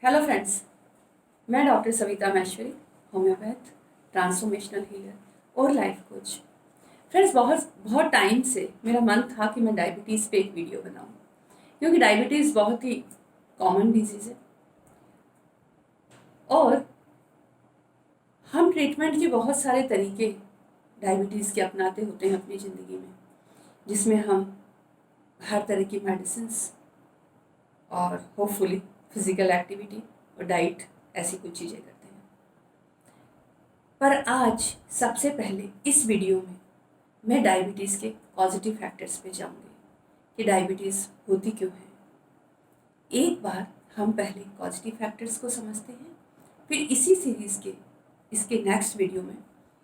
Hello friends, मैं doctor Savita Maheshwari, homeopath, transformational healer और life coach. Friends, बहुत बहुत टाइम से मेरा मन था कि मैं डायबिटीज़ पे एक वीडियो बनाऊं, क्योंकि डायबिटीज़ बहुत ही कॉमन डिजीज़ है और हम ट्रीटमेंट के बहुत सारे तरीके डायबिटीज़ के अपनाते होते हैं अपनी ज़िंदगी में, जिसमें हम हर तरह की मेडिसिन्स और होपफुली फिज़िकल एक्टिविटी और डाइट ऐसी कुछ चीज़ें करते हैं। पर आज सबसे पहले इस वीडियो में मैं डायबिटीज़ के पॉजिटिव फैक्टर्स पे जाऊंगी कि डायबिटीज़ होती क्यों है। एक बार हम पहले पॉजिटिव फैक्टर्स को समझते हैं, फिर इसी सीरीज़ के इसके नेक्स्ट वीडियो में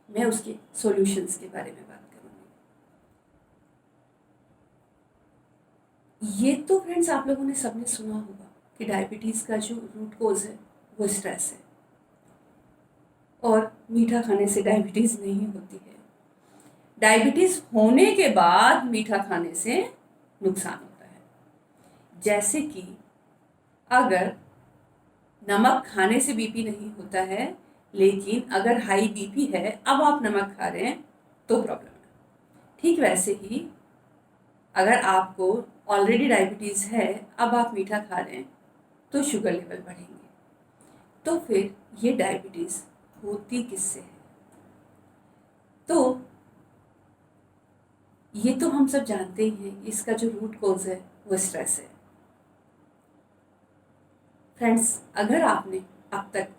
मैं उसके सॉल्यूशंस के बारे में बात करूँगी। ये तो फ्रेंड्स आप लोगों ने सबने सुना होगा कि डायबिटीज़ का जो रूट कोज है वो स्ट्रेस है, और मीठा खाने से डायबिटीज़ नहीं होती है। डायबिटीज़ होने के बाद मीठा खाने से नुकसान होता है। जैसे कि अगर नमक खाने से बीपी नहीं होता है, लेकिन अगर हाई बीपी है, अब आप नमक खा रहे हैं तो प्रॉब्लम है। ठीक वैसे ही अगर आपको ऑलरेडी डायबिटीज़ है, अब आप मीठा खा रहे हैं तो शुगर लेवल बढ़ेंगे। तो फिर ये डायबिटीज़ होती किससे है? तो ये तो हम सब जानते ही हैं, इसका जो रूट कॉज है वो स्ट्रेस है। फ्रेंड्स, अगर आपने अब तक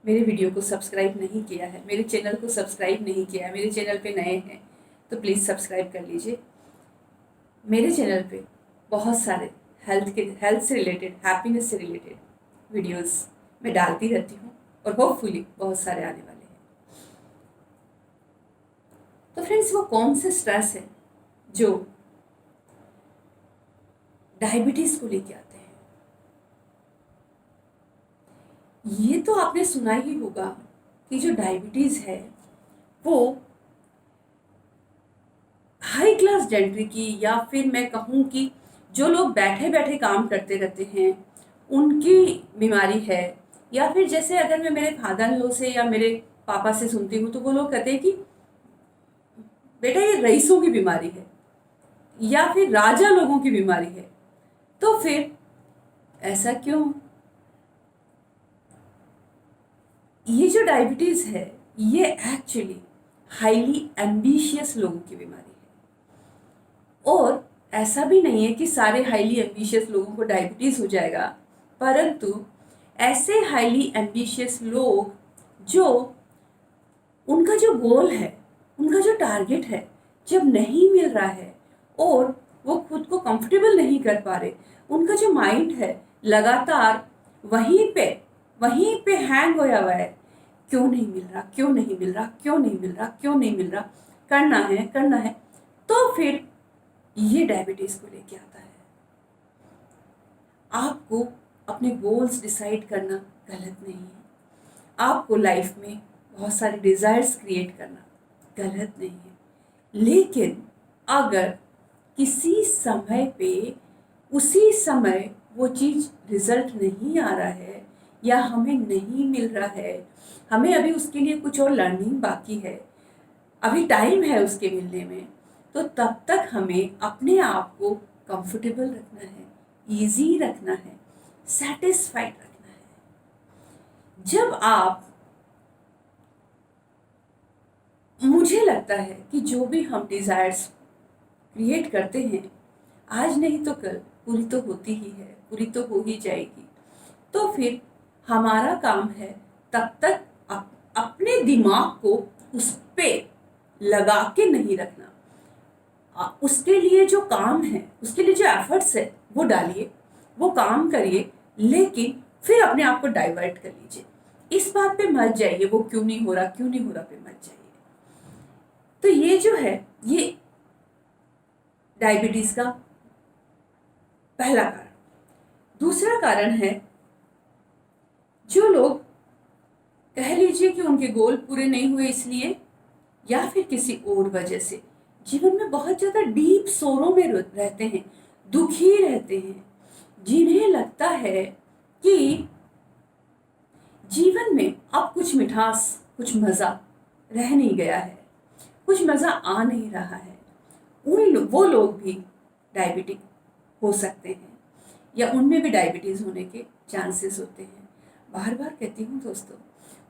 मेरे वीडियो को सब्सक्राइब नहीं किया है, मेरे चैनल को सब्सक्राइब नहीं किया है, मेरे चैनल पे नए हैं तो प्लीज़ सब्सक्राइब कर लीजिए। मेरे चैनल पे बहुत सारे हेल्थ से रिलेटेड, हैप्पीनेस से रिलेटेड वीडियोस मैं डालती रहती हूँ और होपफुली बहुत सारे आने वाले हैं। तो फ्रेंड्स, वो कौन से स्ट्रेस है जो डायबिटीज़ को लेके आते हैं? ये तो आपने सुना ही होगा कि जो डायबिटीज़ है वो हाई क्लास जेंट्री की, या फिर मैं कहूँ कि जो लोग बैठे बैठे काम करते रहते हैं उनकी बीमारी है। या फिर जैसे अगर मैं मेरे फादर इन लॉ से या मेरे पापा से सुनती हूँ तो वो लोग कहते हैं कि बेटा ये रईसों की बीमारी है या फिर राजा लोगों की बीमारी है। तो फिर ऐसा क्यों? ये जो डायबिटीज़ है ये एक्चुअली हाईली एम्बिशियस लोगों की बीमारी है, और ऐसा भी नहीं है कि सारे हाईली एम्बिशियस लोगों को डायबिटीज़ हो जाएगा, परंतु ऐसे हाईली एम्बिशियस लोग जो उनका जो गोल है, उनका जो टारगेट है, जब नहीं मिल रहा है और वो खुद को कंफर्टेबल नहीं कर पा रहे, उनका जो माइंड है लगातार वहीं पे हैंग होया हुआ है। क्यों नहीं मिल रहा, क्यों नहीं मिल रहा, क्यों नहीं मिल रहा, क्यों नहीं मिल रहा, करना है। तो फिर ये डायबिटीज़ को लेके आता है। आपको अपने गोल्स डिसाइड करना गलत नहीं है, आपको लाइफ में बहुत सारे डिज़ायर्स क्रिएट करना गलत नहीं है, लेकिन अगर किसी समय पे उसी समय वो चीज़ रिजल्ट नहीं आ रहा है या हमें नहीं मिल रहा है, हमें अभी उसके लिए कुछ और लर्निंग बाकी है, अभी टाइम है उसके मिलने में, तो तब तक हमें अपने आप को कंफर्टेबल रखना है, इजी रखना है, सेटिस्फाइड रखना है। जब आप, मुझे लगता है कि जो भी हम डिज़ायर्स क्रिएट करते हैं, आज नहीं तो कल पूरी तो होती ही है, पूरी तो हो ही जाएगी। तो फिर हमारा काम है तब तक अपने दिमाग को उस पे लगा के नहीं रखना। उसके लिए जो काम है, उसके लिए जो एफर्ट्स है वो डालिए, वो काम करिए, लेकिन फिर अपने आप को डाइवर्ट कर लीजिए। इस बात पे मत जाइए वो क्यों नहीं हो रहा पे मत जाइए। तो ये जो है ये डायबिटीज़ का पहला कारण। दूसरा कारण है, जो लोग कह लीजिए कि उनके गोल पूरे नहीं हुए इसलिए, या फिर किसी और वजह से जीवन में बहुत ज़्यादा डीप सोरों में रहते हैं, दुखी रहते हैं, जिन्हें लगता है कि जीवन में अब कुछ मिठास, कुछ मज़ा रह नहीं गया है, कुछ मज़ा आ नहीं रहा है। वो लोग भी डायबिटिक हो सकते हैं या उनमें भी डायबिटीज़ होने के चांसेस होते हैं। बार बार कहती हूँ दोस्तों,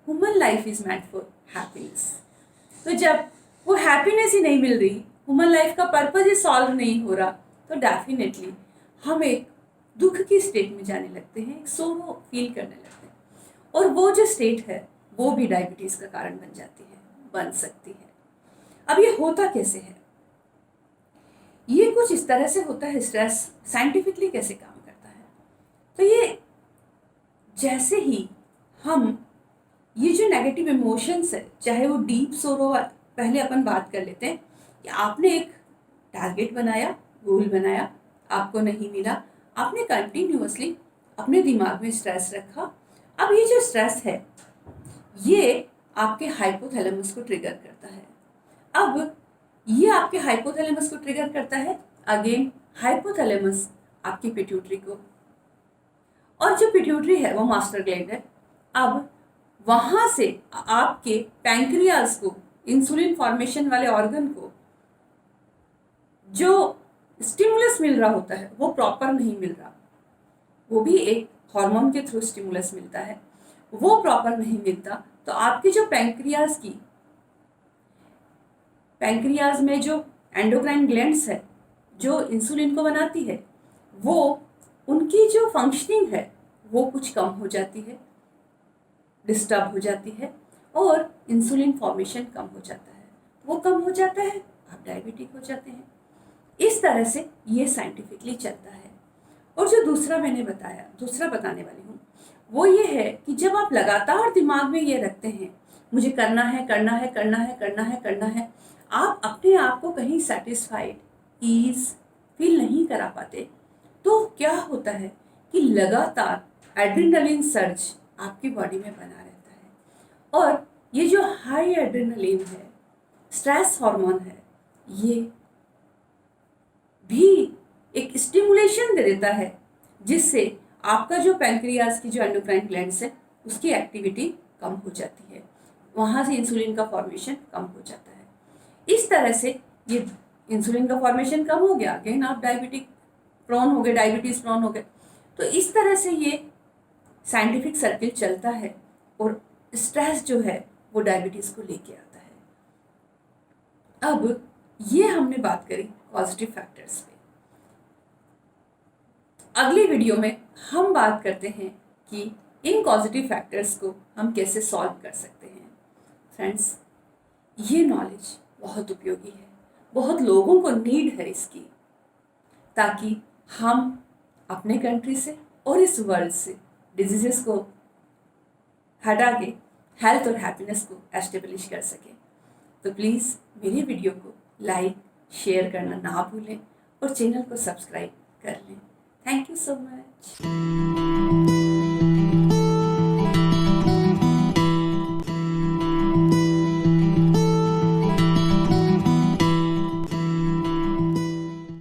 human life is meant for happiness. तो जब वो हैप्पीनेस ही नहीं मिल रही, ह्यूमन लाइफ का पर्पज ही सॉल्व नहीं हो रहा, तो डेफिनेटली हम एक दुख की स्टेट में जाने लगते हैं, एक सोरो फील करने लगते हैं। और वो जो स्टेट है वो भी डायबिटीज़ का कारण बन जाती है, बन सकती है। अब ये होता कैसे है? ये कुछ इस तरह से होता है। स्ट्रेस साइंटिफिकली कैसे काम करता है? तो ये जैसे ही हम ये जो नेगेटिव इमोशंस है, चाहे वो डीप सोरो, पहले अपन बात कर लेते हैं कि आपने एक टारगेट बनाया, गोल बनाया, आपको नहीं मिला, आपने कंटिन्यूअसली अपने दिमाग में स्ट्रेस रखा। अब ये जो स्ट्रेस है ये आपके हाइपोथैलेमस को ट्रिगर करता है। अब ये आपके हाइपोथैलेमस को ट्रिगर करता है, अगेन हाइपोथैलेमस आपकी पिट्यूटरी को, और जो पिट्यूटरी है वो मास्टर ग्लैंड है। अब वहां से आपके पैंक्रियाज को, इंसुलिन फॉर्मेशन वाले ऑर्गन को जो स्टिमुलस मिल रहा होता है वो प्रॉपर नहीं मिल रहा। वो भी एक हार्मोन के थ्रू स्टिमुलस मिलता है, वो प्रॉपर नहीं मिलता। तो आपके जो पैंक्रियाज में जो एंडोक्राइन ग्लैंड्स है जो इंसुलिन को बनाती है, वो उनकी जो फंक्शनिंग है वो कुछ कम हो जाती है, डिस्टर्ब हो जाती है, और इंसुलिन फॉर्मेशन कम हो जाता है। वो कम हो जाता है, आप डायबिटिक हो जाते हैं। इस तरह से ये साइंटिफिकली चलता है। और जो दूसरा मैंने बताया, दूसरा बताने वाली हूँ, वो ये है कि जब आप लगातार दिमाग में ये रखते हैं मुझे करना है, करना है, करना है, करना है, करना है, आप अपने आप को कहीं सेटिस्फाइड, ईज फील नहीं करा पाते, तो क्या होता है कि लगातार एड्रेनलिन सर्ज आपकी बॉडी में बना रहता है। और ये जो हाई एड्रेनलिन है, स्ट्रेस हार्मोन है, ये भी एक स्टिमुलेशन दे देता है जिससे आपका जो पैंक्रियाज की जो एंडोक्राइन ग्लैंड्स है उसकी एक्टिविटी कम हो जाती है, वहाँ से इंसुलिन का फॉर्मेशन कम हो जाता है। इस तरह से ये इंसुलिन का फॉर्मेशन कम हो गया, अगेन आप डायबिटिक प्रोन हो गए, डायबिटीज प्रोन हो गए। तो इस तरह से ये साइंटिफिक सर्किल चलता है और स्ट्रेस जो है वो डायबिटीज को लेके आता है। अब ये हमने बात करी पॉजिटिव फैक्टर्स पे। अगली वीडियो में हम बात करते हैं कि इन पॉजिटिव फैक्टर्स को हम कैसे सॉल्व कर सकते हैं। फ्रेंड्स, ये नॉलेज बहुत उपयोगी है, बहुत लोगों को नीड है इसकी, ताकि हम अपने कंट्री से और इस वर्ल्ड से डिजीजेस को हटा के हेल्थ और हैप्पीनेस को एस्टेब्लिश कर सकें। तो प्लीज़ मेरी वीडियो को लाइक, शेयर करना ना भूलें और चैनल को सब्सक्राइब कर लें। Thank you so much.